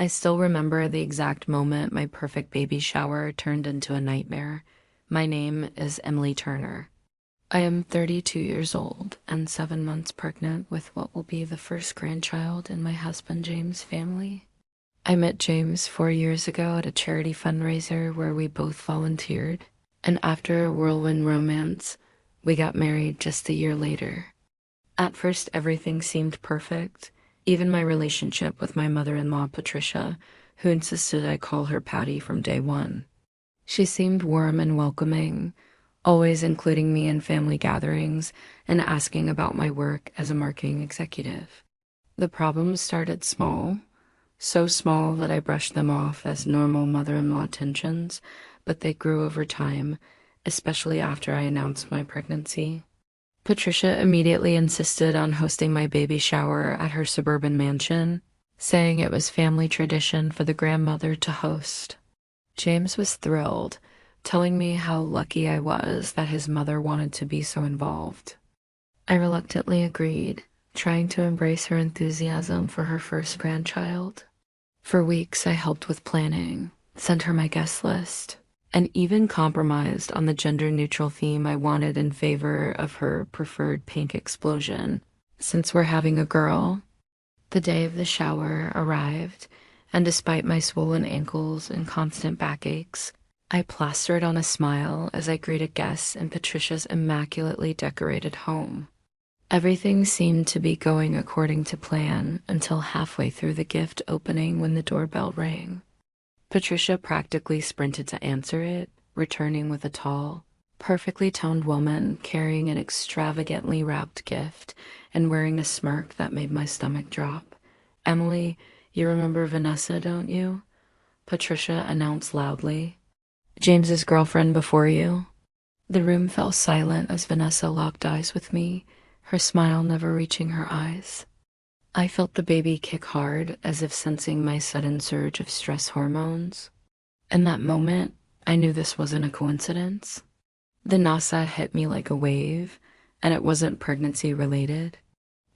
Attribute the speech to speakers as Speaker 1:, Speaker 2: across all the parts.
Speaker 1: I still remember the exact moment my perfect baby shower turned into a nightmare. My name is Emily Turner. I am 32 years old and 7 months pregnant with what will be the first grandchild in my husband James' family. I met James 4 years ago at a charity fundraiser where we both volunteered, and after a whirlwind romance, we got married just a year later. At first, everything seemed perfect, even my relationship with my mother-in-law, Patricia, who insisted I call her Patty from day one. She seemed warm and welcoming, always including me in family gatherings and asking about my work as a marketing executive. The problems started small, so small that I brushed them off as normal mother-in-law tensions, but they grew over time, especially after I announced my pregnancy. Patricia immediately insisted on hosting my baby shower at her suburban mansion, saying it was family tradition for the grandmother to host. James was thrilled, telling me how lucky I was that his mother wanted to be so involved. I reluctantly agreed, trying to embrace her enthusiasm for her first grandchild. For weeks, I helped with planning, sent her my guest list, and even compromised on the gender-neutral theme I wanted in favor of her preferred pink explosion, since we're having a girl. The day of the shower arrived, and despite my swollen ankles and constant backaches, I plastered on a smile as I greeted guests in Patricia's immaculately decorated home. Everything seemed to be going according to plan until halfway through the gift opening when the doorbell rang. Patricia practically sprinted to answer it, returning with a tall, perfectly toned woman carrying an extravagantly wrapped gift and wearing a smirk that made my stomach drop. "Emily, you remember Vanessa, don't you?" Patricia announced loudly. "James's girlfriend before you." The room fell silent as Vanessa locked eyes with me, her smile never reaching her eyes. I felt the baby kick hard, as if sensing my sudden surge of stress hormones. In that moment, I knew this wasn't a coincidence. The nasa hit me like a wave, and it wasn't pregnancy related.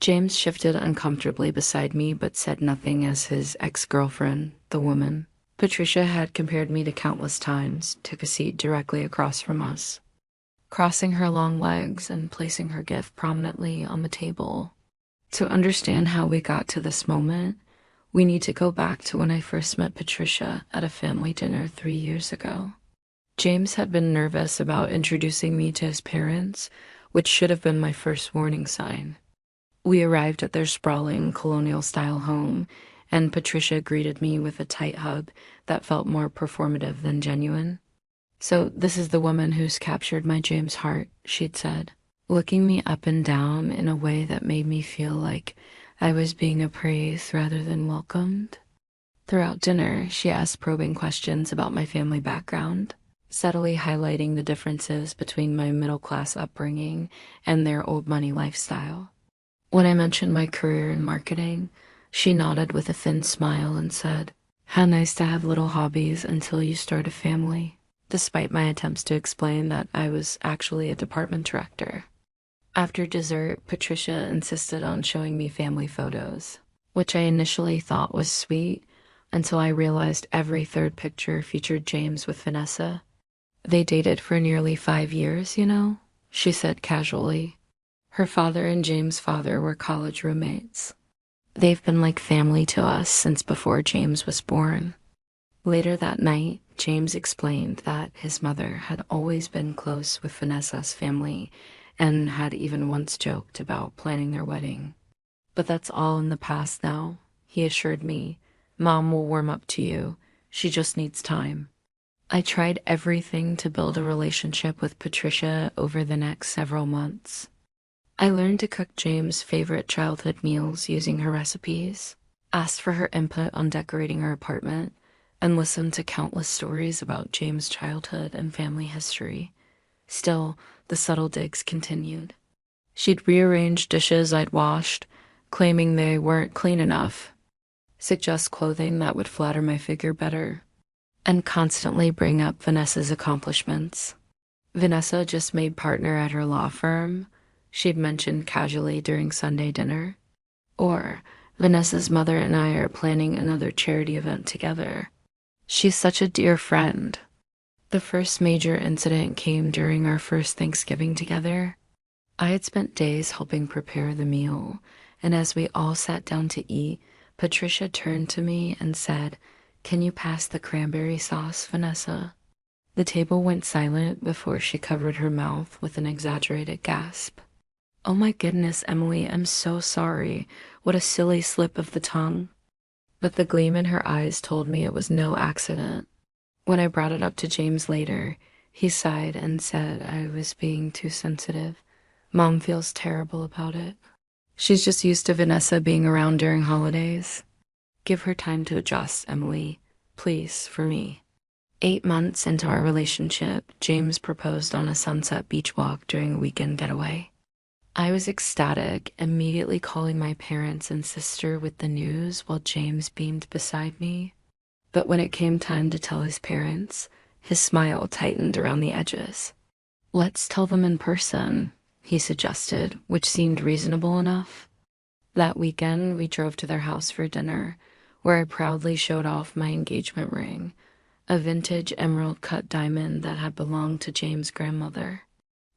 Speaker 1: James shifted uncomfortably beside me but said nothing as his ex-girlfriend, the woman Patricia had compared me to countless times, took a seat directly across from us, crossing her long legs and placing her gift prominently on the table. To understand how we got to this moment, we need to go back to when I first met Patricia at a family dinner 3 years ago. James had been nervous about introducing me to his parents, which should have been my first warning sign. We arrived at their sprawling colonial-style home, and Patricia greeted me with a tight hug that felt more performative than genuine. "So this is the woman who's captured my James' heart," she'd said, looking me up and down in a way that made me feel like I was being appraised rather than welcomed. Throughout dinner, she asked probing questions about my family background, subtly highlighting the differences between my middle-class upbringing and their old-money lifestyle. When I mentioned my career in marketing, she nodded with a thin smile and said, "How nice to have little hobbies until you start a family," despite my attempts to explain that I was actually a department director. After dessert, Patricia insisted on showing me family photos, which I initially thought was sweet until I realized every third picture featured James with Vanessa. "They dated for nearly 5 years, you know," she said casually. Her father and James' father were college roommates. "They've been like family to us since before James was born." Later that night, James explained that his mother had always been close with Vanessa's family and had even once joked about planning their wedding. "But that's all in the past now," he assured me. "Mom will warm up to you. She just needs time." I tried everything to build a relationship with Patricia over the next several months. I learned to cook James' favorite childhood meals using her recipes, asked for her input on decorating her apartment, and listened to countless stories about James' childhood and family history. Still, the subtle digs continued. She'd rearrange dishes I'd washed, claiming they weren't clean enough, suggest clothing that would flatter my figure better, and constantly bring up Vanessa's accomplishments. Vanessa just made partner at her law firm, she'd mentioned casually during Sunday dinner. Or Vanessa's mother and I are planning another charity event together. She's such a dear friend. The first major incident came during our first Thanksgiving together. I had spent days helping prepare the meal, and as we all sat down to eat, Patricia turned to me and said, "Can you pass the cranberry sauce, Vanessa?" The table went silent before she covered her mouth with an exaggerated gasp. "Oh my goodness, Emily, I'm so sorry. What a silly slip of the tongue." But the gleam in her eyes told me it was no accident. When I brought it up to James later, he sighed and said I was being too sensitive. Mom feels terrible about it. She's just used to Vanessa being around during holidays. Give her time to adjust, Emily. Please, for me. 8 months into our relationship, James proposed on a sunset beach walk during a weekend getaway. I was ecstatic, immediately calling my parents and sister with the news while James beamed beside me. But when it came time to tell his parents, his smile tightened around the edges. "Let's tell them in person," he suggested, which seemed reasonable enough. That weekend, we drove to their house for dinner, where I proudly showed off my engagement ring, a vintage emerald-cut diamond that had belonged to James' grandmother.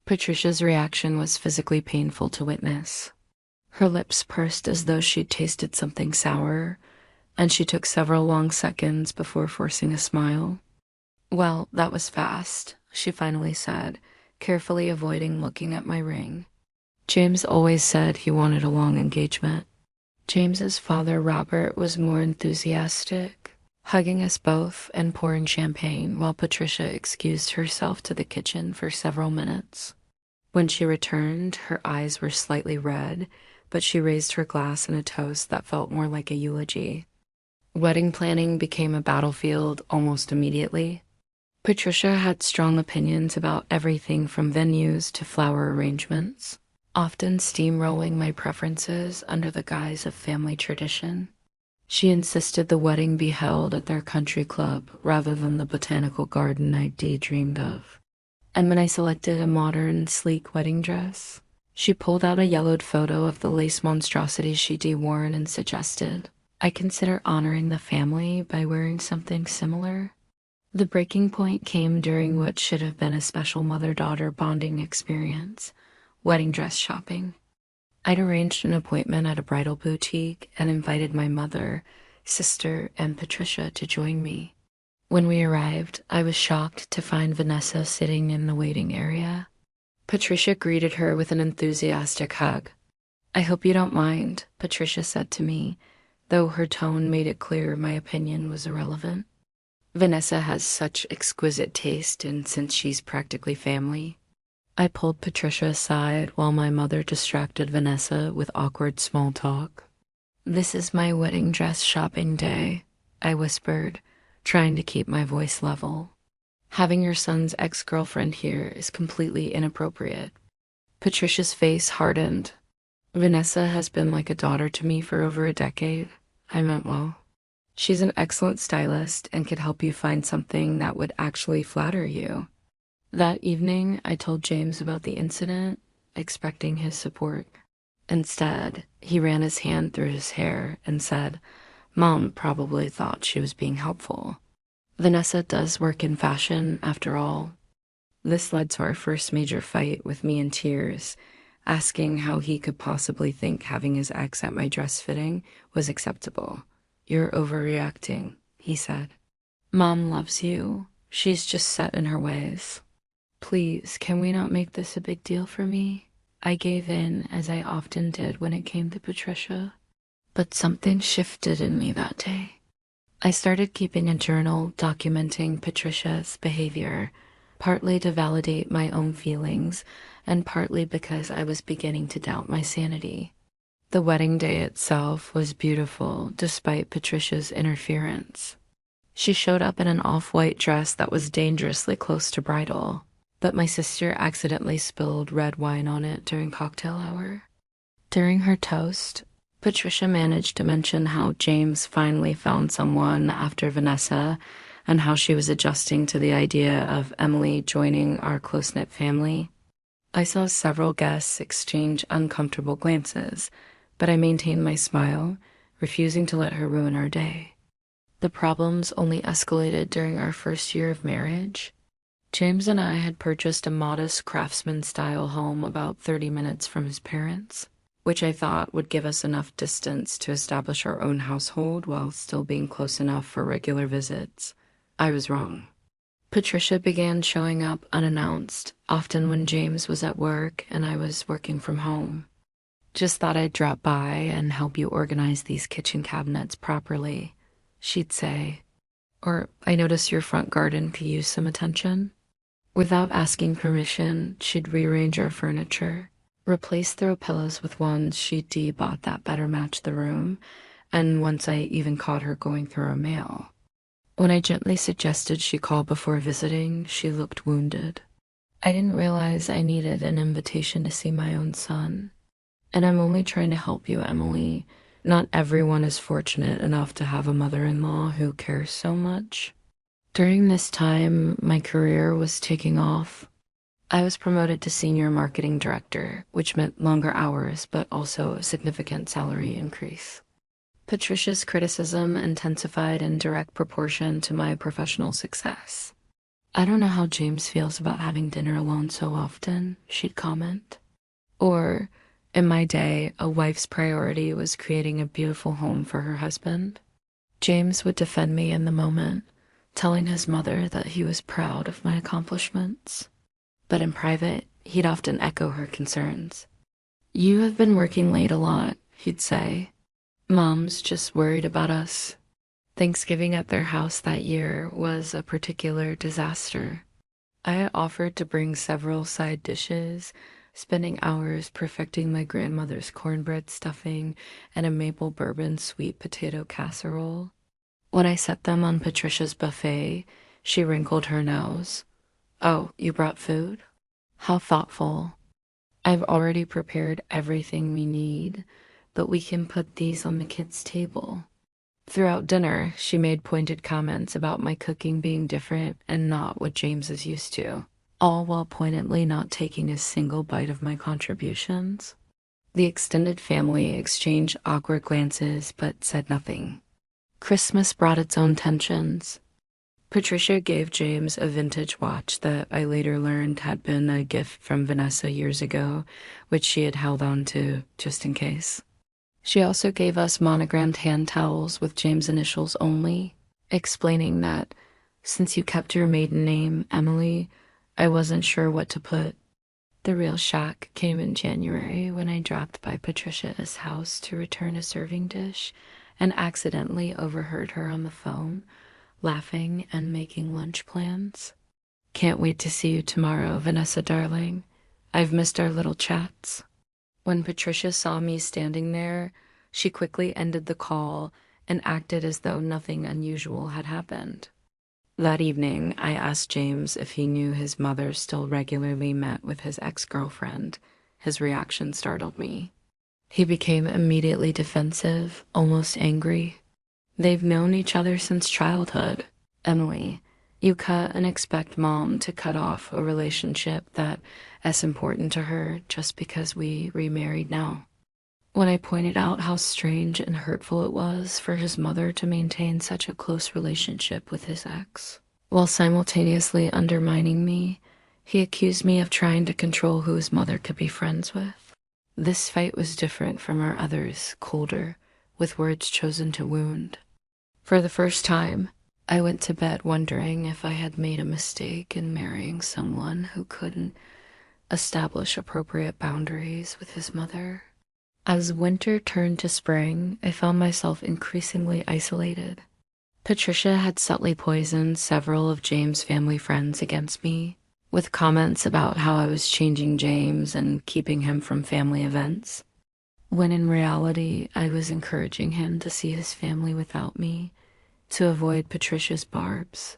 Speaker 1: Patricia's reaction was physically painful to witness. Her lips pursed as though she'd tasted something sour, and she took several long seconds before forcing a smile. "Well, that was fast," she finally said, carefully avoiding looking at my ring. James always said he wanted a long engagement. James's father, Robert, was more enthusiastic, hugging us both and pouring champagne while Patricia excused herself to the kitchen for several minutes. When she returned, her eyes were slightly red, but she raised her glass in a toast that felt more like a eulogy. Wedding planning became a battlefield almost immediately. Patricia had strong opinions about everything from venues to flower arrangements, often steamrolling my preferences under the guise of family tradition. She insisted the wedding be held at their country club rather than the botanical garden I daydreamed of. And when I selected a modern, sleek wedding dress, she pulled out a yellowed photo of the lace monstrosity she'd worn and suggested I consider honoring the family by wearing something similar. The breaking point came during what should have been a special mother-daughter bonding experience, wedding dress shopping. I'd arranged an appointment at a bridal boutique and invited my mother, sister, and Patricia to join me. When we arrived, I was shocked to find Vanessa sitting in the waiting area. Patricia greeted her with an enthusiastic hug. "I hope you don't mind," Patricia said to me, though her tone made it clear my opinion was irrelevant. "Vanessa has such exquisite taste, and since she's practically family." I pulled Patricia aside while my mother distracted Vanessa with awkward small talk. "This is my wedding dress shopping day," I whispered, trying to keep my voice level. "Having your son's ex-girlfriend here is completely inappropriate." Patricia's face hardened. "Vanessa has been like a daughter to me for over a decade." I meant well. "She's an excellent stylist and could help you find something that would actually flatter you." That evening, I told James about the incident, expecting his support. Instead, he ran his hand through his hair and said, "Mom probably thought she was being helpful. Vanessa does work in fashion, after all." This led to our first major fight, with me in tears, asking how he could possibly think having his ex at my dress fitting was acceptable. "You're overreacting," he said. "Mom loves you. She's just set in her ways. Please, can we not make this a big deal for me?" I gave in, as I often did when it came to Patricia. But something shifted in me that day. I started keeping a journal documenting Patricia's behavior, partly to validate my own feelings, and partly because I was beginning to doubt my sanity. The wedding day itself was beautiful, despite Patricia's interference. She showed up in an off-white dress that was dangerously close to bridal, but my sister accidentally spilled red wine on it during cocktail hour. During her toast, Patricia managed to mention how James finally found someone after Vanessa, and how she was adjusting to the idea of Emily joining our close-knit family. I saw several guests exchange uncomfortable glances, but I maintained my smile refusing to let her ruin our day. The problems only escalated during our first year of marriage. James and I had purchased a modest craftsman-style home about 30 minutes from his parents, which I thought would give us enough distance to establish our own household while still being close enough for regular visits. I was wrong. Patricia began showing up unannounced, often when James was at work and I was working from home. "Just thought I'd drop by and help you organize these kitchen cabinets properly," she'd say. Or, "I noticed your front garden could use some attention." Without asking permission, she'd rearrange our furniture, replace throw pillows with ones she'd bought that better matched the room, and once I even caught her going through her mail. When I gently suggested she call before visiting, she looked wounded. I didn't realize I needed an invitation to see my own son. And I'm only trying to help you, Emily. Not everyone is fortunate enough to have a mother-in-law who cares so much. During this time, my career was taking off. I was promoted to senior marketing director, which meant longer hours, but also a significant salary increase. Patricia's criticism intensified in direct proportion to my professional success. "I don't know how James feels about having dinner alone so often," she'd comment. Or, in my day, a wife's priority was creating a beautiful home for her husband. James would defend me in the moment, telling his mother that he was proud of my accomplishments. But in private, he'd often echo her concerns. "You have been working late a lot," he'd say. "Mom's just worried about us." Thanksgiving at their house that year was a particular disaster. I offered to bring several side dishes, spending hours perfecting my grandmother's cornbread stuffing and a maple bourbon sweet potato casserole. When I set them on Patricia's buffet, she wrinkled her nose. "Oh, you brought food? How thoughtful. I've already prepared everything we need, but we can put these on the kids' table." Throughout dinner, she made pointed comments about my cooking being different and not what James is used to, all while pointedly not taking a single bite of my contributions. The extended family exchanged awkward glances but said nothing. Christmas brought its own tensions. Patricia gave James a vintage watch that I later learned had been a gift from Vanessa years ago, which she had held on to just in case. She also gave us monogrammed hand towels with James' initials only, explaining that, "Since you kept your maiden name, Emily, I wasn't sure what to put." The real shock came in January when I dropped by Patricia's house to return a serving dish and accidentally overheard her on the phone, laughing and making lunch plans. "Can't wait to see you tomorrow, Vanessa darling. I've missed our little chats." When Patricia saw me standing there, she quickly ended the call and acted as though nothing unusual had happened. That evening, I asked James if he knew his mother still regularly met with his ex-girlfriend. His reaction startled me. He became immediately defensive, almost angry. "They've known each other since childhood. Emily, you cut and expect Mom to cut off a relationship that is important to her just because we remarried now." When I pointed out how strange and hurtful it was for his mother to maintain such a close relationship with his ex, while simultaneously undermining me, he accused me of trying to control who his mother could be friends with. This fight was different from our others, colder, with words chosen to wound. For the first time, I went to bed wondering if I had made a mistake in marrying someone who couldn't establish appropriate boundaries with his mother. As winter turned to spring, I found myself increasingly isolated. Patricia had subtly poisoned several of James' family friends against me, with comments about how I was changing James and keeping him from family events, when in reality I was encouraging him to see his family without me, to avoid Patricia's barbs.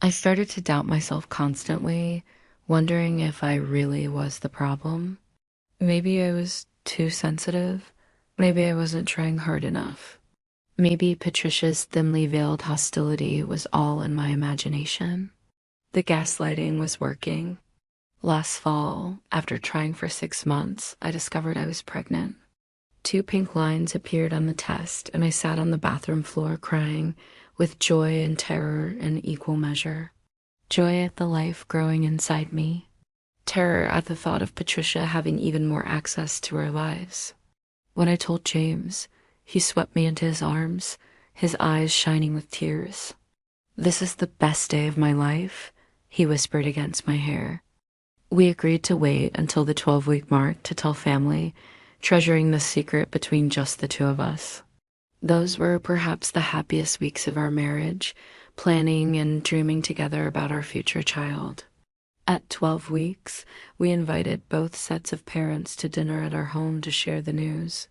Speaker 1: I started to doubt myself constantly, wondering if I really was the problem. Maybe I was too sensitive. Maybe I wasn't trying hard enough. Maybe Patricia's thinly veiled hostility was all in my imagination. The gaslighting was working. Last fall, after trying for 6 months, I discovered I was pregnant. 2 pink lines appeared on the test, and I sat on the bathroom floor crying, with joy and terror in equal measure. Joy at the life growing inside me, terror at the thought of Patricia having even more access to our lives. When I told James, he swept me into his arms, his eyes shining with tears. "This is the best day of my life," he whispered against my hair. We agreed to wait until the 12-week mark to tell family, treasuring the secret between just the two of us. Those were perhaps the happiest weeks of our marriage, planning and dreaming together about our future child. At 12 weeks, we invited both sets of parents to dinner at our home to share the news.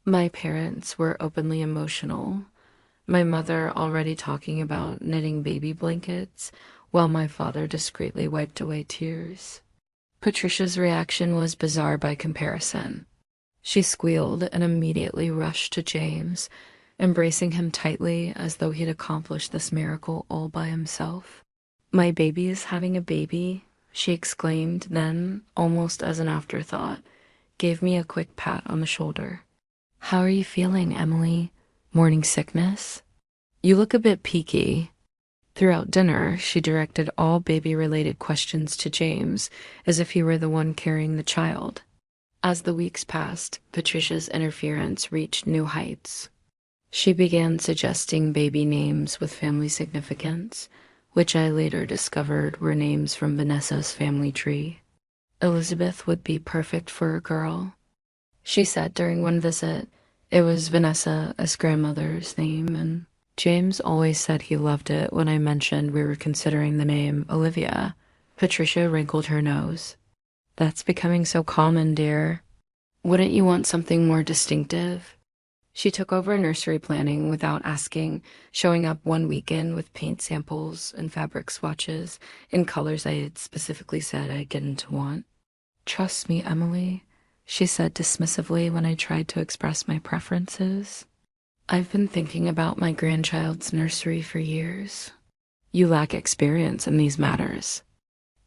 Speaker 1: My parents were openly emotional, my mother already talking about knitting baby blankets, while my father discreetly wiped away tears. Patricia's reaction was bizarre by comparison. She squealed and immediately rushed to James, embracing him tightly as though he'd accomplished this miracle all by himself. "My baby is having a baby," she exclaimed, then, almost as an afterthought, gave me a quick pat on the shoulder. "How are you feeling, Emily? Morning sickness? You look a bit peaky." Throughout dinner, she directed all baby-related questions to James, as if he were the one carrying the child. As the weeks passed, Patricia's interference reached new heights. She began suggesting baby names with family significance, which I later discovered were names from Vanessa's family tree. Elizabeth would be perfect for a girl, she said during one visit. It was Vanessa as grandmother's name, and James always said he loved it when I mentioned we were considering the name Olivia. Patricia wrinkled her nose. "That's becoming so common, dear. Wouldn't you want something more distinctive?" She took over nursery planning without asking, showing up one weekend with paint samples and fabric swatches in colors I had specifically said I didn't want. "Trust me, Emily," she said dismissively when I tried to express my preferences. "I've been thinking about my grandchild's nursery for years. You lack experience in these matters."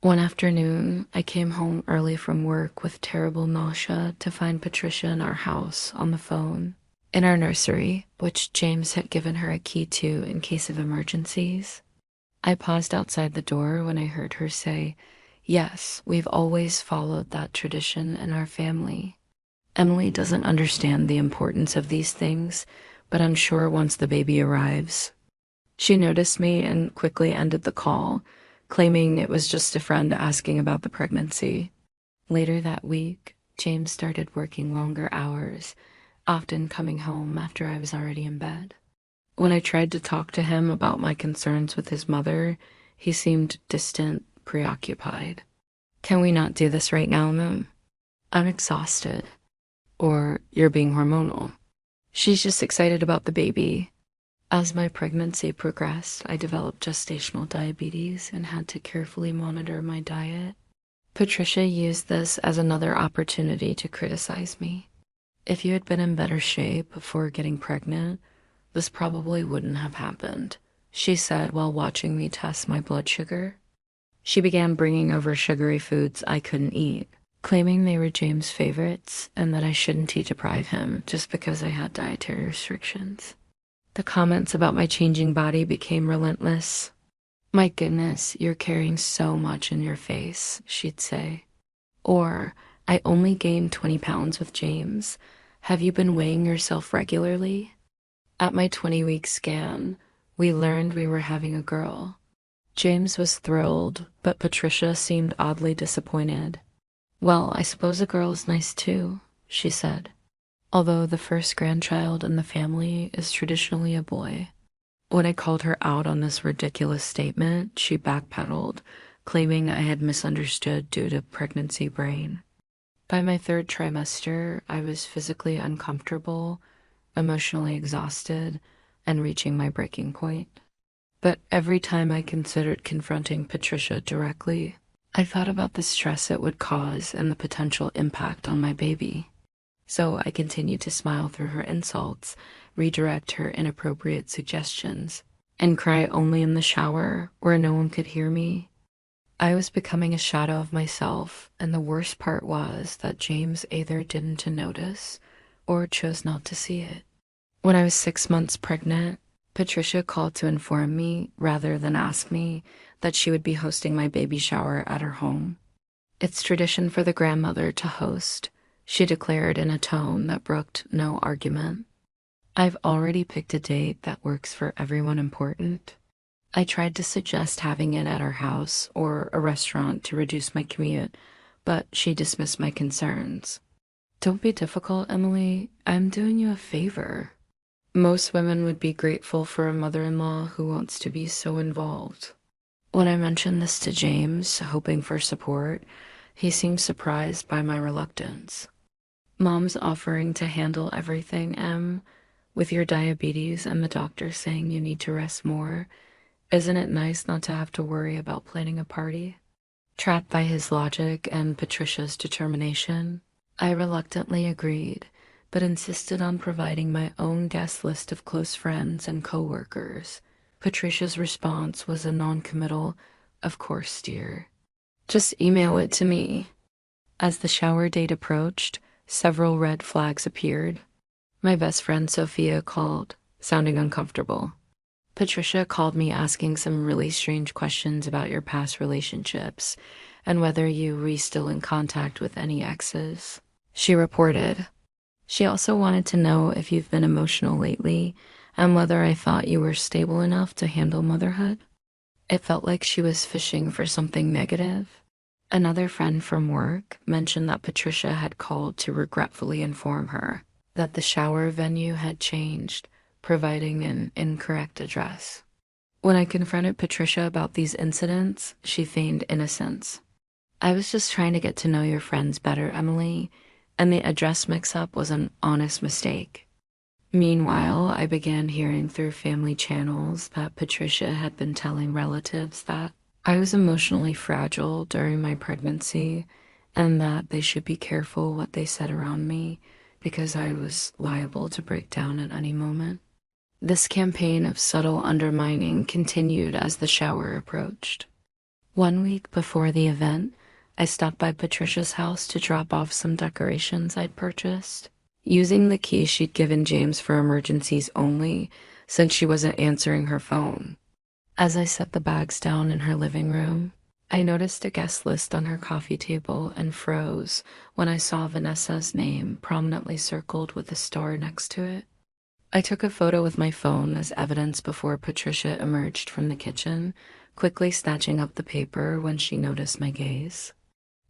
Speaker 1: One afternoon, I came home early from work with terrible nausea to find Patricia in our house on the phone, in our nursery, which James had given her a key to in case of emergencies. I paused outside the door when I heard her say, "Yes, we've always followed that tradition in our family. Emily doesn't understand the importance of these things, but I'm sure once the baby arrives." She noticed me and quickly ended the call, claiming it was just a friend asking about the pregnancy. Later that week, James started working longer hours, often coming home after I was already in bed. When I tried to talk to him about my concerns with his mother, he seemed distant, preoccupied. "Can we not do this right now, Mom? I'm exhausted." Or, "You're being hormonal. She's just excited about the baby." As my pregnancy progressed, I developed gestational diabetes and had to carefully monitor my diet. Patricia used this as another opportunity to criticize me. "If you had been in better shape before getting pregnant, this probably wouldn't have happened," she said while watching me test my blood sugar. She began bringing over sugary foods I couldn't eat, claiming they were James' favorites and that I shouldn't deprive him just because I had dietary restrictions. The comments about my changing body became relentless. "My goodness, you're carrying so much in your face," she'd say. Or, "I only gained 20 pounds with James. Have you been weighing yourself regularly?" At my 20-week scan, we learned we were having a girl. James was thrilled, but Patricia seemed oddly disappointed. "Well, I suppose a girl is nice too," she said. Although the first grandchild in the family is traditionally a boy. When I called her out on this ridiculous statement, she backpedaled, claiming I had misunderstood due to pregnancy brain. By my 3rd trimester, I was physically uncomfortable, emotionally exhausted, and reaching my breaking point. But every time I considered confronting Patricia directly, I thought about the stress it would cause and the potential impact on my baby. So I continued to smile through her insults, redirect her inappropriate suggestions, and cry only in the shower where no one could hear me. I was becoming a shadow of myself, and the worst part was that James either didn't notice or chose not to see it. When I was 6 months pregnant, Patricia called to inform me, rather than ask me, that she would be hosting my baby shower at her home. It's tradition for the grandmother to host, she declared in a tone that brooked no argument. I've already picked a date that works for everyone important. I tried to suggest having it at our house or a restaurant to reduce my commute, but she dismissed my concerns. Don't be difficult, Emily. I'm doing you a favor. Most women would be grateful for a mother-in-law who wants to be so involved. When I mentioned this to James, hoping for support, he seemed surprised by my reluctance. Mom's offering to handle everything, Em, with your diabetes and the doctor saying you need to rest more. Isn't it nice not to have to worry about planning a party? Trapped by his logic and Patricia's determination, I reluctantly agreed, but insisted on providing my own guest list of close friends and coworkers. Patricia's response was a non-committal, "Of course, dear. Just email it to me." As the shower date approached, several red flags appeared. My best friend Sophia called, sounding uncomfortable. Patricia called me asking some really strange questions about your past relationships and whether you were still in contact with any exes. She reported. She also wanted to know if you've been emotional lately and whether I thought you were stable enough to handle motherhood. It felt like she was fishing for something negative. Another friend from work mentioned that Patricia had called to regretfully inform her that the shower venue had changed, providing an incorrect address. When I confronted Patricia about these incidents, she feigned innocence. "I was just trying to get to know your friends better, Emily, and the address mix-up was an honest mistake." Meanwhile, I began hearing through family channels that Patricia had been telling relatives that I was emotionally fragile during my pregnancy and that they should be careful what they said around me because I was liable to break down at any moment. This campaign of subtle undermining continued as the shower approached. 1 week before the event, I stopped by Patricia's house to drop off some decorations I'd purchased, using the key she'd given James for emergencies only, since she wasn't answering her phone. As I set the bags down in her living room, I noticed a guest list on her coffee table and froze when I saw Vanessa's name prominently circled with a star next to it. I took a photo with my phone as evidence before Patricia emerged from the kitchen, quickly snatching up the paper when she noticed my gaze.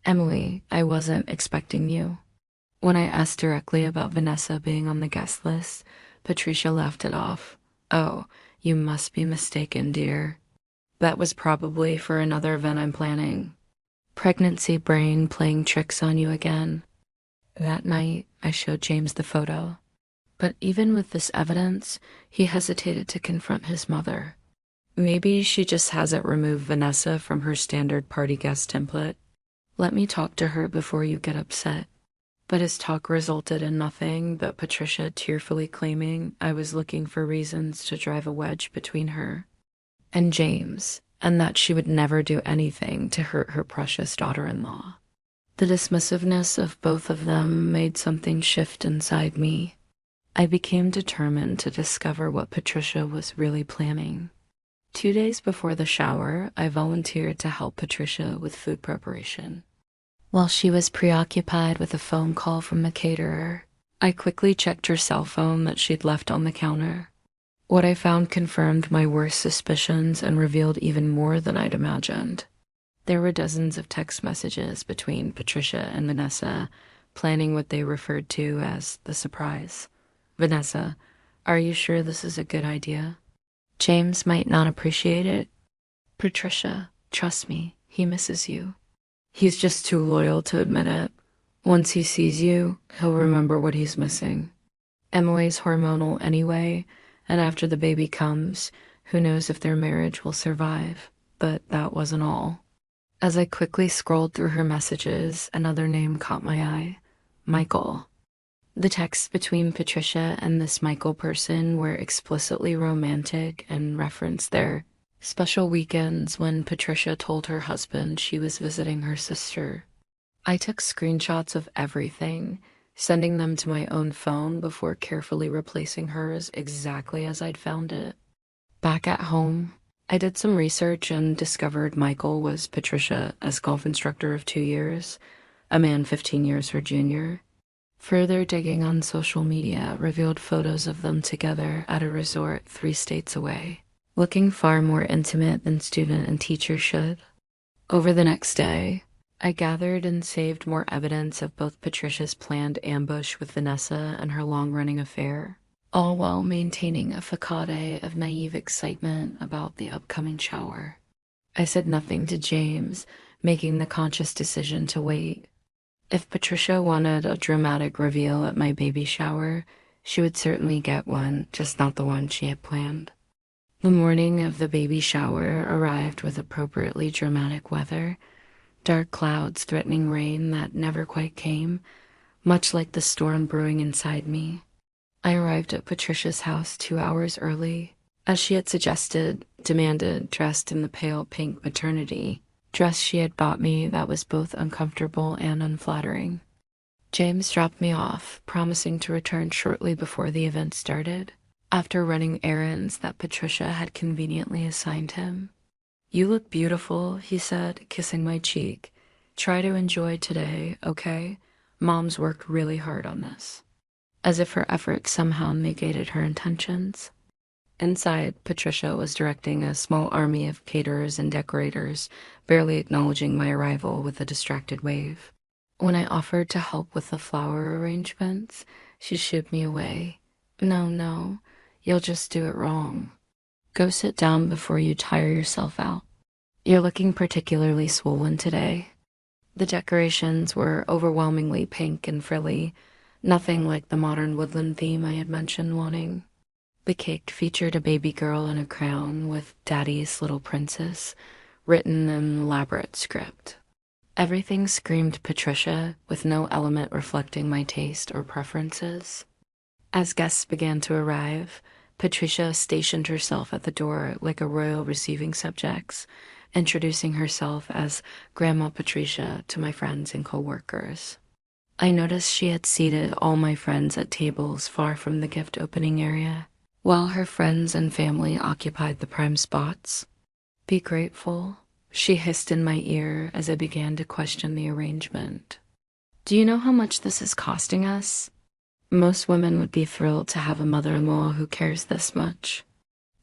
Speaker 1: "Emily, I wasn't expecting you." When I asked directly about Vanessa being on the guest list, Patricia laughed it off. "Oh, you must be mistaken, dear. That was probably for another event I'm planning. Pregnancy brain playing tricks on you again." That night, I showed James the photo. But even with this evidence, he hesitated to confront his mother. Maybe she just hasn't removed Vanessa from her standard party guest template. "Let me talk to her before you get upset." But his talk resulted in nothing but Patricia tearfully claiming I was looking for reasons to drive a wedge between her and James, and that she would never do anything to hurt her precious daughter-in-law. The dismissiveness of both of them made something shift inside me. I became determined to discover what Patricia was really planning. 2 days before the shower, I volunteered to help Patricia with food preparation. While she was preoccupied with a phone call from the caterer, I quickly checked her cell phone that she'd left on the counter. What I found confirmed my worst suspicions and revealed even more than I'd imagined. There were dozens of text messages between Patricia and Vanessa, planning what they referred to as the surprise. "Vanessa, are you sure this is a good idea? James might not appreciate it." "Patricia, trust me, he misses you. He's just too loyal to admit it. Once he sees you, he'll remember what he's missing. Emily's hormonal anyway, and after the baby comes, who knows if their marriage will survive." But that wasn't all. As I quickly scrolled through her messages, another name caught my eye: Michael. The texts between Patricia and this Michael person were explicitly romantic and referenced their special weekends when Patricia told her husband she was visiting her sister. I took screenshots of everything, sending them to my own phone before carefully replacing hers exactly as I'd found it. Back at home, I did some research and discovered Michael was Patricia's golf instructor of 2 years, a man 15 years her junior. Further digging on social media revealed photos of them together at a resort 3 states away, looking far more intimate than student and teacher should. Over the next day, I gathered and saved more evidence of both Patricia's planned ambush with Vanessa and her long-running affair, all while maintaining a facade of naive excitement about the upcoming shower. I said nothing to James, making the conscious decision to wait. If Patricia wanted a dramatic reveal at my baby shower, she would certainly get one, just not the one she had planned. The morning of the baby shower arrived with appropriately dramatic weather, dark clouds threatening rain that never quite came, much like the storm brewing inside me. I arrived at Patricia's house 2 hours early, as she had demanded, dressed in the pale pink maternity dress she had bought me that was both uncomfortable and unflattering. James dropped me off, promising to return shortly before the event started, after running errands that Patricia had conveniently assigned him. "You look beautiful," he said, kissing my cheek. "Try to enjoy today, okay? Mom's worked really hard on this." As if her efforts somehow negated her intentions. Inside, Patricia was directing a small army of caterers and decorators, barely acknowledging my arrival with a distracted wave. When I offered to help with the flower arrangements, she shooed me away. No, you'll just do it wrong. Go sit down before you tire yourself out. You're looking particularly swollen today." The decorations were overwhelmingly pink and frilly, nothing like the modern woodland theme I had mentioned wanting. The cake featured a baby girl in a crown with "Daddy's Little Princess" written in an elaborate script. Everything screamed Patricia, with no element reflecting my taste or preferences. As guests began to arrive, Patricia stationed herself at the door like a royal receiving subjects, introducing herself as Grandma Patricia to my friends and co-workers. I noticed she had seated all my friends at tables far from the gift opening area, while her friends and family occupied the prime spots. "Be grateful," she hissed in my ear as I began to question the arrangement. "Do you know how much this is costing us? Most women would be thrilled to have a mother-in-law who cares this much."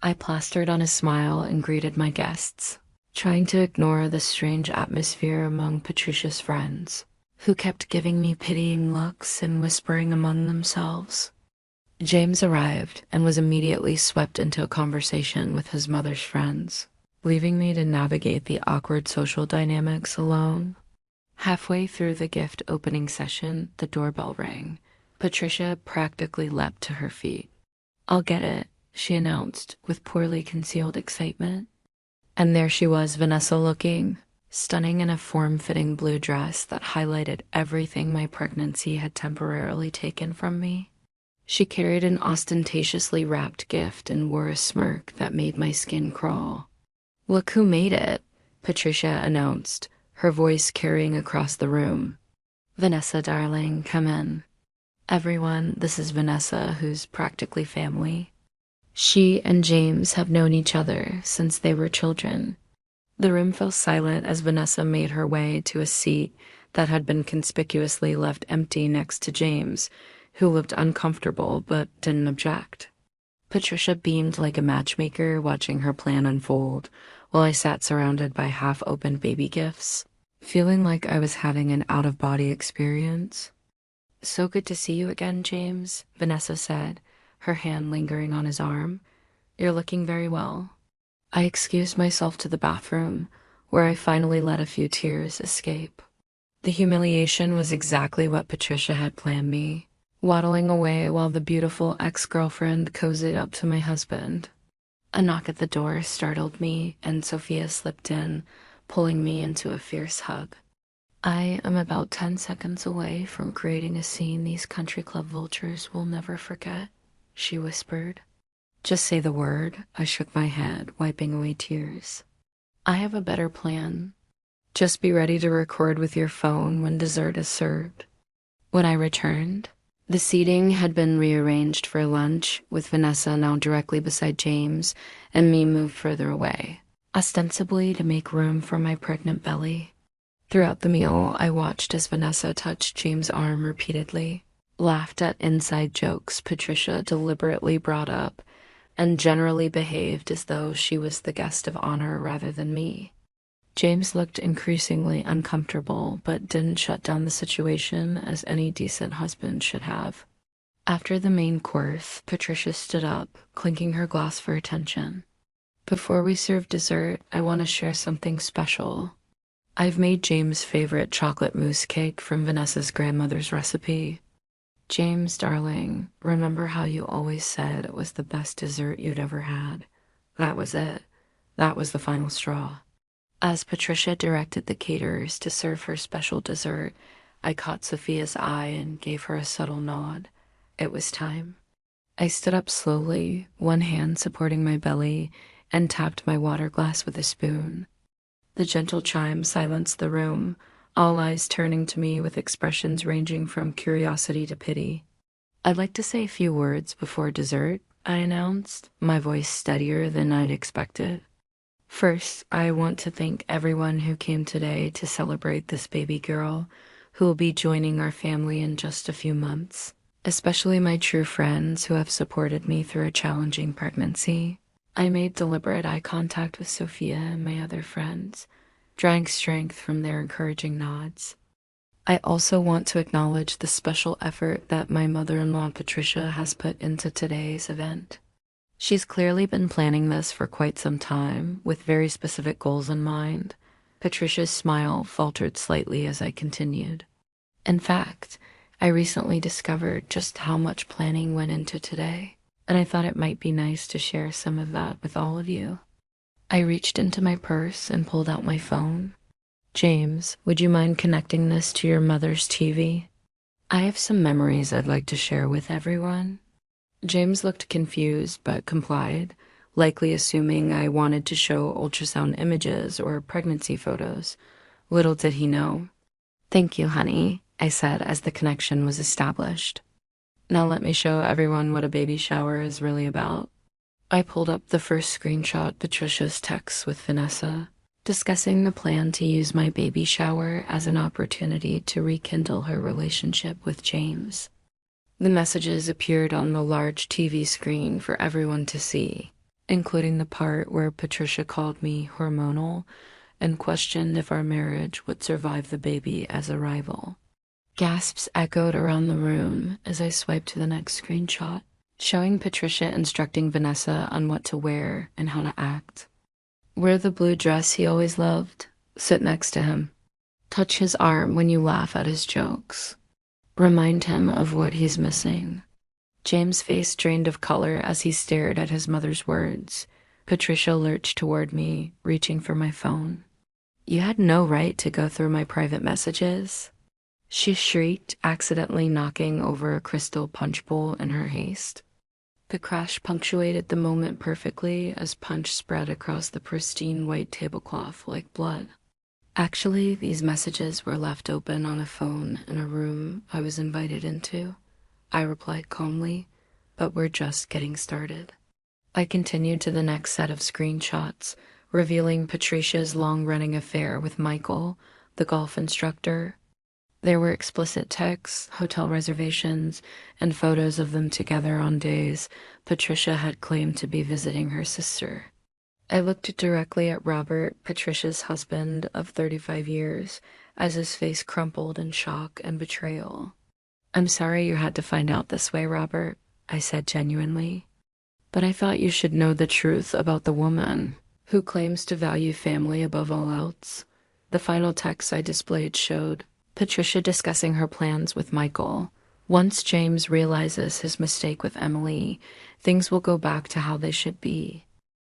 Speaker 1: I plastered on a smile and greeted my guests, trying to ignore the strange atmosphere among Patricia's friends, who kept giving me pitying looks and whispering among themselves. James arrived and was immediately swept into a conversation with his mother's friends, leaving me to navigate the awkward social dynamics alone. Halfway through the gift opening session, the doorbell rang. Patricia practically leapt to her feet. "I'll get it," she announced with poorly concealed excitement. And there she was, Vanessa looking, stunning in a form-fitting blue dress that highlighted everything my pregnancy had temporarily taken from me. She carried an ostentatiously wrapped gift and wore a smirk that made my skin crawl. "Look who made it," Patricia announced, her voice carrying across the room. "Vanessa, darling, come in. Everyone, this is Vanessa, who's practically family. She and James have known each other since they were children." The room fell silent as Vanessa made her way to a seat that had been conspicuously left empty next to James, who looked uncomfortable but didn't object. Patricia beamed like a matchmaker watching her plan unfold, while I sat surrounded by half-opened baby gifts, feeling like I was having an out-of-body experience. "So good to see you again, James," Vanessa said, her hand lingering on his arm. "You're looking very well." I excused myself to the bathroom, where I finally let a few tears escape. The humiliation was exactly what Patricia had planned me, waddling away while the beautiful ex-girlfriend cozied up to my husband. A knock at the door startled me, and Sophia slipped in, pulling me into a fierce hug. "I am about 10 seconds away from creating a scene these country club vultures will never forget," she whispered. "Just say the word," I shook my head, wiping away tears. "I have a better plan. Just be ready to record with your phone when dessert is served." When I returned, the seating had been rearranged for lunch, with Vanessa now directly beside James and me moved further away, ostensibly to make room for my pregnant belly. Throughout the meal, I watched as Vanessa touched James' arm repeatedly, laughed at inside jokes Patricia deliberately brought up, and generally behaved as though she was the guest of honor rather than me. James looked increasingly uncomfortable, but didn't shut down the situation as any decent husband should have. After the main course, Patricia stood up, clinking her glass for attention. Before we serve dessert, I want to share something special. I've made James' favorite chocolate mousse cake from Vanessa's grandmother's recipe. James, darling, remember how you always said it was the best dessert you'd ever had? That was it. That was the final straw. As Patricia directed the caterers to serve her special dessert, I caught Sophia's eye and gave her a subtle nod. It was time. I stood up slowly, one hand supporting my belly, and tapped my water glass with a spoon. The gentle chime silenced the room, all eyes turning to me with expressions ranging from curiosity to pity. "I'd like to say a few words before dessert," I announced, my voice steadier than I'd expected. "First, I want to thank everyone who came today to celebrate this baby girl, who will be joining our family in just a few months, especially my true friends who have supported me through a challenging pregnancy." I made deliberate eye contact with Sophia and my other friends, drawing strength from their encouraging nods. I also want to acknowledge the special effort that my mother-in-law Patricia has put into today's event. She's clearly been planning this for quite some time, with very specific goals in mind. Patricia's smile faltered slightly as I continued. In fact, I recently discovered just how much planning went into today, and I thought it might be nice to share some of that with all of you. I reached into my purse and pulled out my phone. "James, would you mind connecting this to your mother's TV? I have some memories I'd like to share with everyone." James looked confused but complied, likely assuming I wanted to show ultrasound images or pregnancy photos. Little did he know. "Thank you, honey," I said as the connection was established. "Now let me show everyone what a baby shower is really about." I pulled up the first screenshot Patricia's text with Vanessa, discussing the plan to use my baby shower as an opportunity to rekindle her relationship with James. The messages appeared on the large TV screen for everyone to see, including the part where Patricia called me hormonal and questioned if our marriage would survive the baby as a rival. Gasps echoed around the room as I swiped to the next screenshot, showing Patricia instructing Vanessa on what to wear and how to act. "Wear the blue dress he always loved. Sit next to him. Touch his arm when you laugh at his jokes. Remind him of what he's missing." James' face drained of color as he stared at his mother's words. Patricia lurched toward me, reaching for my phone. "You had no right to go through my private messages," she shrieked, accidentally knocking over a crystal punch bowl in her haste. The crash punctuated the moment perfectly as punch spread across the pristine white tablecloth like blood. "Actually, these messages were left open on a phone in a room I was invited into," I replied calmly, "but we're just getting started." I continued to the next set of screenshots, revealing Patricia's long-running affair with Michael, the golf instructor. There were explicit texts, hotel reservations, and photos of them together on days Patricia had claimed to be visiting her sister. I looked directly at Robert, Patricia's husband of 35 years, as his face crumpled in shock and betrayal. "I'm sorry you had to find out this way, Robert," I said genuinely. "But I thought you should know the truth about the woman who claims to value family above all else." The final text I displayed showed Patricia discussing her plans with Michael. Once James realizes his mistake with Emily, things will go back to how they should be.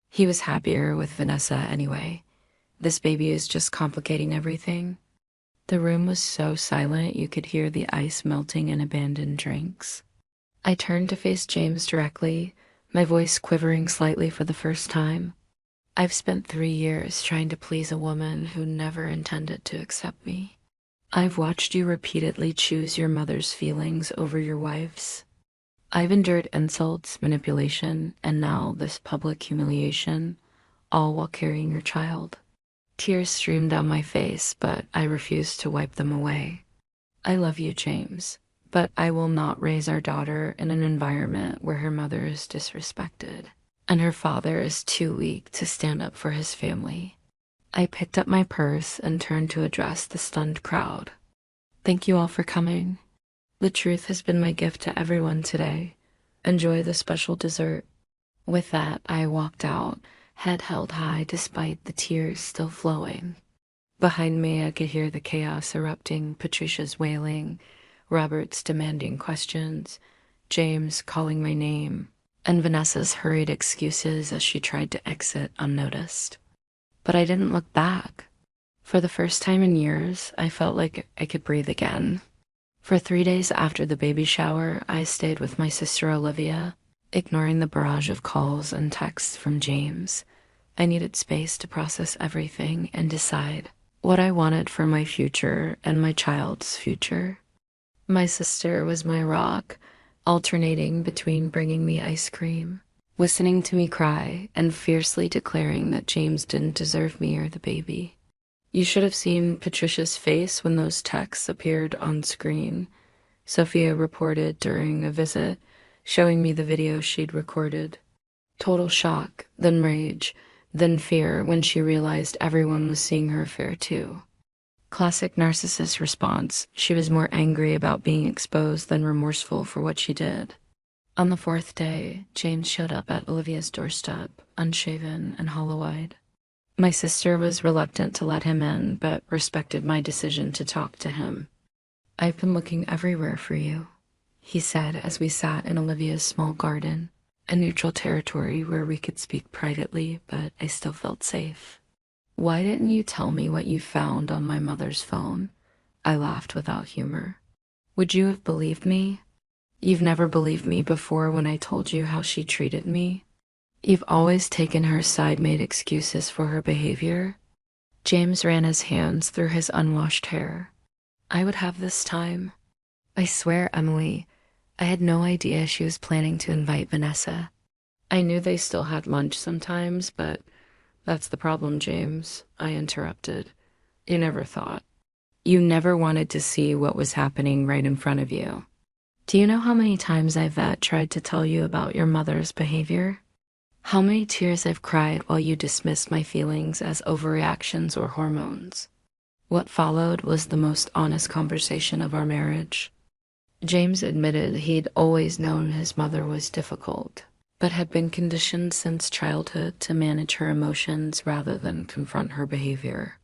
Speaker 1: He was happier with Vanessa anyway. This baby is just complicating everything. The room was so silent you could hear the ice melting in abandoned drinks. I turned to face James directly, my voice quivering slightly for the first time. "I've spent 3 years trying to please a woman who never intended to accept me. I've watched you repeatedly choose your mother's feelings over your wife's. I've endured insults, manipulation, and now this public humiliation, all while carrying your child. Tears streamed down my face, but I refused to wipe them away. I love you, James, but I will not raise our daughter in an environment where her mother is disrespected and her father is too weak to stand up for his family. I picked up my purse and turned to address the stunned crowd. Thank you all for coming. The truth has been my gift to everyone today. Enjoy the special dessert. With that, I walked out, head held high despite the tears still flowing. Behind me, I could hear the chaos erupting, Patricia's wailing, Robert's demanding questions, James calling my name, and Vanessa's hurried excuses as she tried to exit unnoticed. But I didn't look back. For the first time in years, I felt like I could breathe again. For 3 days after the baby shower, I stayed with my sister Olivia, ignoring the barrage of calls and texts from James. I needed space to process everything and decide what I wanted for my future and my child's future. My sister was my rock, alternating between bringing me ice cream, listening to me cry, and fiercely declaring that James didn't deserve me or the baby. You should have seen Patricia's face when those texts appeared on screen. Sophia reported during a visit, showing me the video she'd recorded. Total shock, then rage, then fear when she realized everyone was seeing her affair too. Classic narcissist response. She was more angry about being exposed than remorseful for what she did. On the 4th day, James showed up at Olivia's doorstep, unshaven and hollow-eyed. My sister was reluctant to let him in, but respected my decision to talk to him. I've been looking everywhere for you, he said as we sat in Olivia's small garden, a neutral territory where we could speak privately, but I still felt safe. Why didn't you tell me what you found on my mother's phone? I laughed without humor. Would you have believed me? You've never believed me before when I told you how she treated me. You've always taken her side, made excuses for her behavior. James ran his hands through his unwashed hair. I would have this time. I swear, Emily, I had no idea she was planning to invite Vanessa. I knew they still had lunch sometimes, but that's the problem, James, I interrupted. You never thought. You never wanted to see what was happening right in front of you. Do you know how many times I've tried to tell you about your mother's behavior? How many tears I've cried while you dismissed my feelings as overreactions or hormones? What followed was the most honest conversation of our marriage. James admitted he'd always known his mother was difficult, but had been conditioned since childhood to manage her emotions rather than confront her behavior.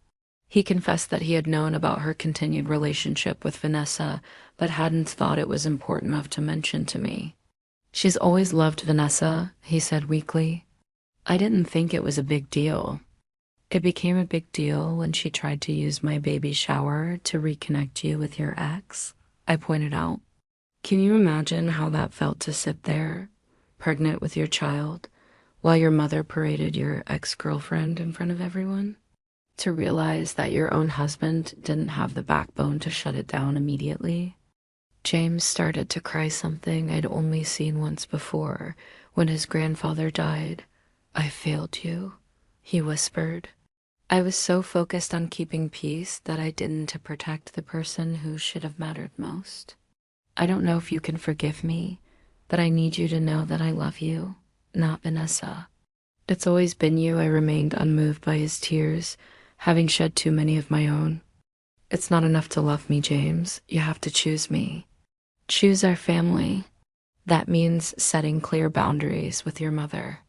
Speaker 1: He confessed that he had known about her continued relationship with Vanessa, but hadn't thought it was important enough to mention to me. She's always loved Vanessa, he said weakly. I didn't think it was a big deal. It became a big deal when she tried to use my baby shower to reconnect you with your ex, I pointed out. Can you imagine how that felt to sit there, pregnant with your child, while your mother paraded your ex-girlfriend in front of everyone? To realize that your own husband didn't have the backbone to shut it down immediately? James started to cry, something I'd only seen once before, when his grandfather died. I failed you, he whispered. I was so focused on keeping peace that I didn't to protect the person who should have mattered most. I don't know if you can forgive me, but I need you to know that I love you, not Vanessa. It's always been you. I remained unmoved by his tears, having shed too many of my own. It's not enough to love me, James. You have to choose me. Choose our family. That means setting clear boundaries with your mother.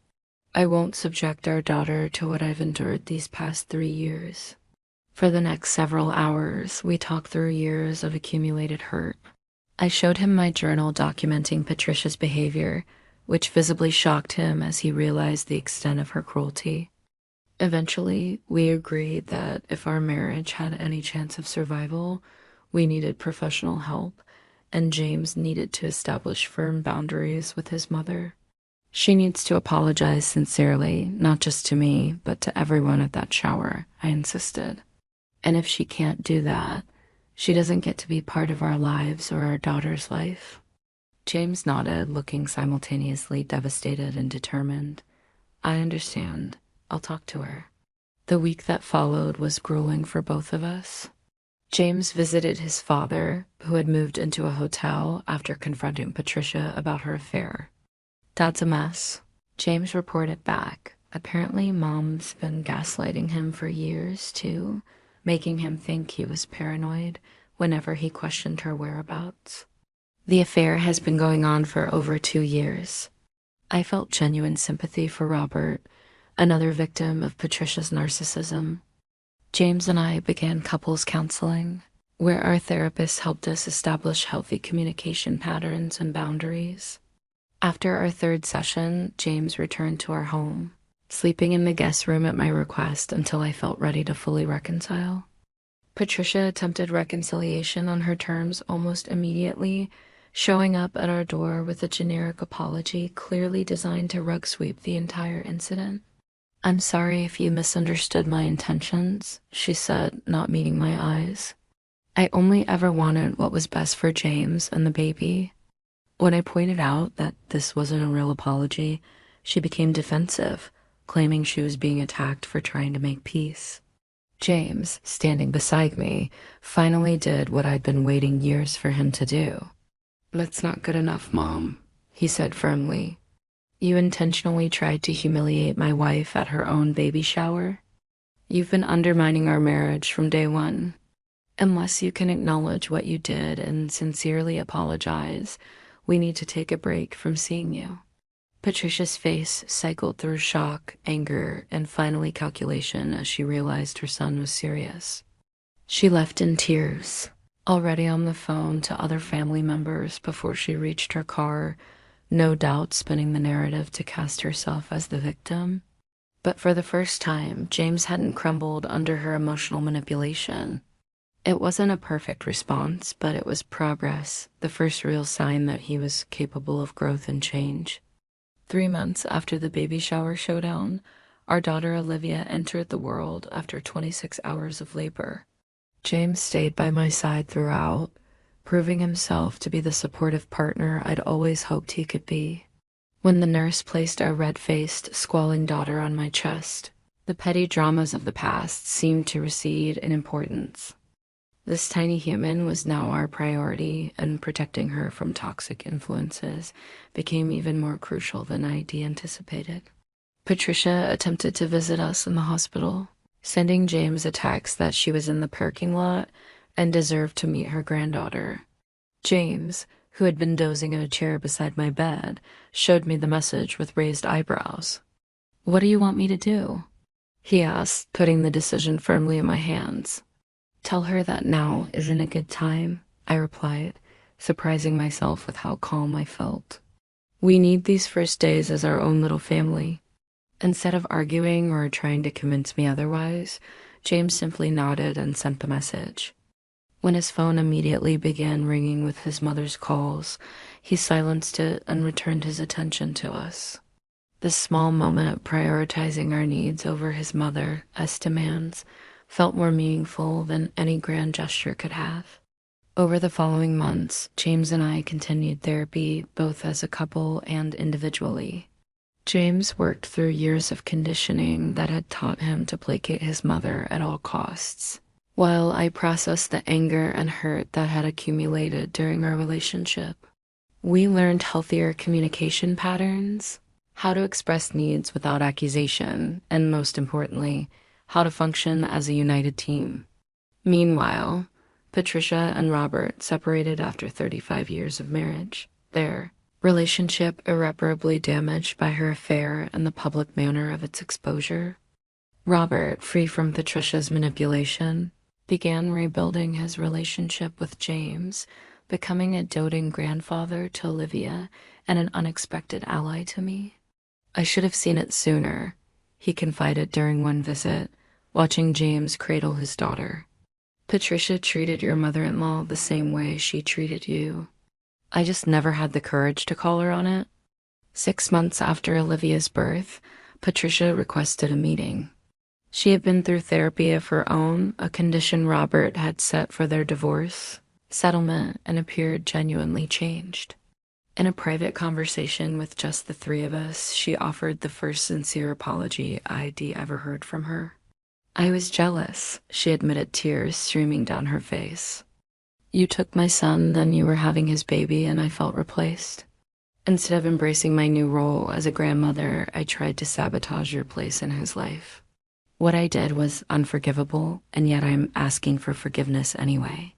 Speaker 1: I won't subject our daughter to what I've endured these past 3 years. For the next several hours, we talked through years of accumulated hurt. I showed him my journal documenting Patricia's behavior, which visibly shocked him as he realized the extent of her cruelty. Eventually, we agreed that if our marriage had any chance of survival, we needed professional help, and James needed to establish firm boundaries with his mother. She needs to apologize sincerely, not just to me, but to everyone at that shower, I insisted. And if she can't do that, She doesn't get to be part of our lives or our daughter's life. James nodded, looking simultaneously devastated and determined. I understand. I'll talk to her. The week that followed was grueling for both of us. James visited his father, who had moved into a hotel after confronting Patricia about her affair. Dad's a mess, James reported back. Apparently, Mom's been gaslighting him for years, too, making him think he was paranoid whenever he questioned her whereabouts. The affair has been going on for over 2 years. I felt genuine sympathy for Robert, another victim of Patricia's narcissism. James and I began couples counseling, where our therapist helped us establish healthy communication patterns and boundaries. After our third session, James returned to our home, sleeping in the guest room at my request until I felt ready to fully reconcile. Patricia attempted reconciliation on her terms almost immediately, showing up at our door with a generic apology clearly designed to rug sweep the entire incident. I'm sorry if you misunderstood my intentions, she said, not meeting my eyes. I only ever wanted what was best for James and the baby. When I pointed out that this wasn't a real apology, she became defensive, claiming she was being attacked for trying to make peace. James, standing beside me, finally did what I'd been waiting years for him to do. That's not good enough, Mom, he said firmly. You intentionally tried to humiliate my wife at her own baby shower. You've been undermining our marriage from day one. Unless you can acknowledge what you did and sincerely apologize, we need to take a break from seeing you. Patricia's face cycled through shock, anger, and finally calculation as she realized her son was serious. She left in tears, already on the phone to other family members before she reached her car, no doubt spinning the narrative to cast herself as the victim. But for the first time, James hadn't crumbled under her emotional manipulation. It wasn't a perfect response, but it was progress, the first real sign that he was capable of growth and change. 3 months after the baby shower showdown, our daughter Olivia entered the world after 26 hours of labor. James stayed by my side throughout, proving himself to be the supportive partner I'd always hoped he could be. When the nurse placed our red-faced, squalling daughter on my chest, the petty dramas of the past seemed to recede in importance. This tiny human was now our priority, and protecting her from toxic influences became even more crucial than I'd anticipated. Patricia attempted to visit us in the hospital, sending James a text that she was in the parking lot and deserved to meet her granddaughter. James, who had been dozing in a chair beside my bed, showed me the message with raised eyebrows. "What do you want me to do?" he asked, putting the decision firmly in my hands. "Tell her that now isn't a good time," I replied, surprising myself with how calm I felt. "We need these first days as our own little family." Instead of arguing or trying to convince me otherwise, James simply nodded and sent the message. When his phone immediately began ringing with his mother's calls, he silenced it and returned his attention to us. This small moment of prioritizing our needs over his mother, as demands, felt more meaningful than any grand gesture could have. Over the following months, James and I continued therapy both as a couple and individually. James worked through years of conditioning that had taught him to placate his mother at all costs, while I processed the anger and hurt that had accumulated during our relationship. We learned healthier communication patterns, how to express needs without accusation, and most importantly, how to function as a united team. Meanwhile, Patricia and Robert separated after 35 years of marriage, their relationship irreparably damaged by her affair and the public manner of its exposure. Robert, free from Patricia's manipulation, began rebuilding his relationship with James, becoming a doting grandfather to Olivia and an unexpected ally to me. "I should have seen it sooner," he confided during one visit, watching James cradle his daughter. "Patricia treated your mother-in-law the same way she treated you. I just never had the courage to call her on it." 6 months after Olivia's birth, Patricia requested a meeting. She had been through therapy of her own, a condition Robert had set for their divorce, settlement, and appeared genuinely changed. In a private conversation with just the three of us, she offered the first sincere apology I'd ever heard from her. I was jealous, she admitted, tears streaming down her face. You took my son, then you were having his baby, and I felt replaced. Instead of embracing my new role as a grandmother, I tried to sabotage your place in his life. What I did was unforgivable, and yet I'm asking for forgiveness anyway.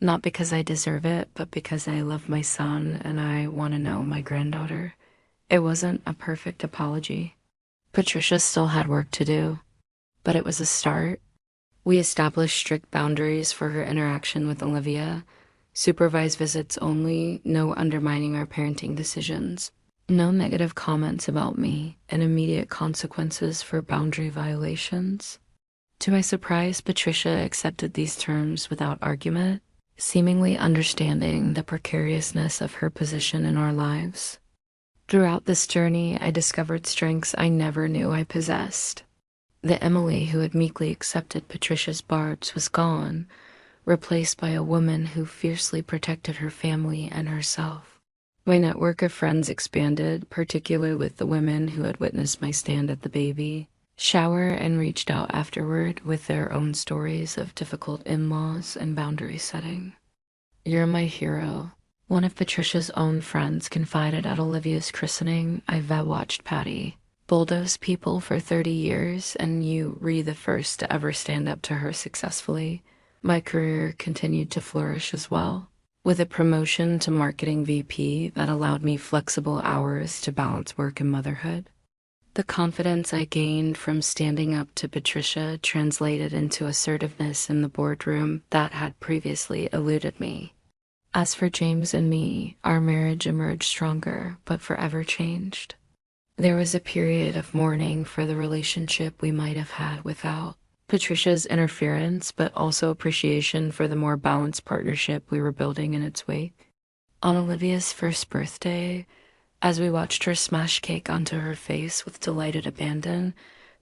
Speaker 1: Not because I deserve it, but because I love my son and I want to know my granddaughter. It wasn't a perfect apology. Patricia still had work to do, but it was a start. We established strict boundaries for her interaction with Olivia, supervised visits only, no undermining our parenting decisions, no negative comments about me, and immediate consequences for boundary violations. To my surprise, Patricia accepted these terms without argument, seemingly understanding the precariousness of her position in our lives. Throughout this journey, I discovered strengths I never knew I possessed. The Emily who had meekly accepted Patricia's barbs was gone, replaced by a woman who fiercely protected her family and herself. My network of friends expanded, particularly with the women who had witnessed my stand at the baby shower and reached out afterward with their own stories of difficult in-laws and boundary setting. You're my hero. One of Patricia's own friends confided at Olivia's christening, I watched Patty bulldoze people for 30 years, and you were the first to ever stand up to her successfully. My career continued to flourish as well, with a promotion to marketing VP that allowed me flexible hours to balance work and motherhood. The confidence I gained from standing up to Patricia translated into assertiveness in the boardroom that had previously eluded me. As for James and me, our marriage emerged stronger, but forever changed. There was a period of mourning for the relationship we might have had without Patricia's interference, but also appreciation for the more balanced partnership we were building in its wake. On Olivia's first birthday, as we watched her smash cake onto her face with delighted abandon,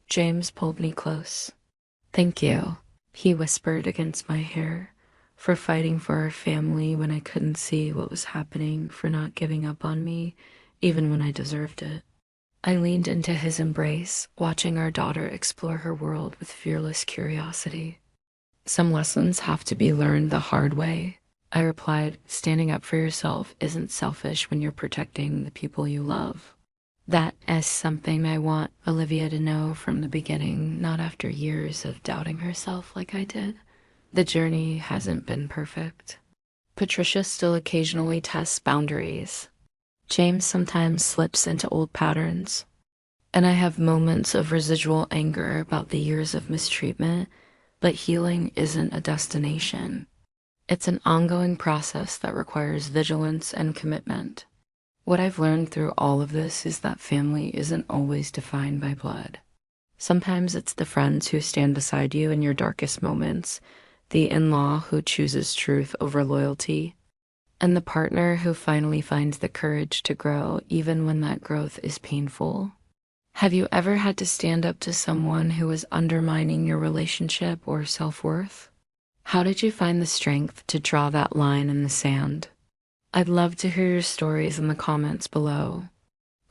Speaker 1: James pulled me close. Thank you, he whispered against my hair, for fighting for our family when I couldn't see what was happening, for not giving up on me, even when I deserved it. I leaned into his embrace, watching our daughter explore her world with fearless curiosity. Some lessons have to be learned the hard way, I replied. Standing up for yourself isn't selfish when you're protecting the people you love. That is something I want Olivia to know from the beginning, not after years of doubting herself like I did. The journey hasn't been perfect. Patricia still occasionally tests boundaries. James sometimes slips into old patterns. And I have moments of residual anger about the years of mistreatment, but healing isn't a destination. It's an ongoing process that requires vigilance and commitment. What I've learned through all of this is that family isn't always defined by blood. Sometimes it's the friends who stand beside you in your darkest moments, the in-law who chooses truth over loyalty, and the partner who finally finds the courage to grow even when that growth is painful. Have you ever had to stand up to someone who was undermining your relationship or self-worth? How did you find the strength to draw that line in the sand? I'd love to hear your stories in the comments below.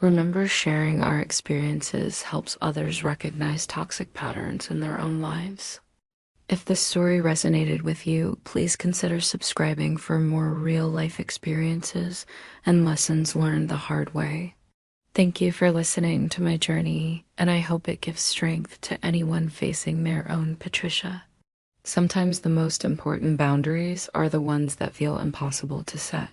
Speaker 1: Remember, sharing our experiences helps others recognize toxic patterns in their own lives. If this story resonated with you, please consider subscribing for more real-life experiences and lessons learned the hard way. Thank you for listening to my journey, and I hope it gives strength to anyone facing their own Patricia. Sometimes the most important boundaries are the ones that feel impossible to set.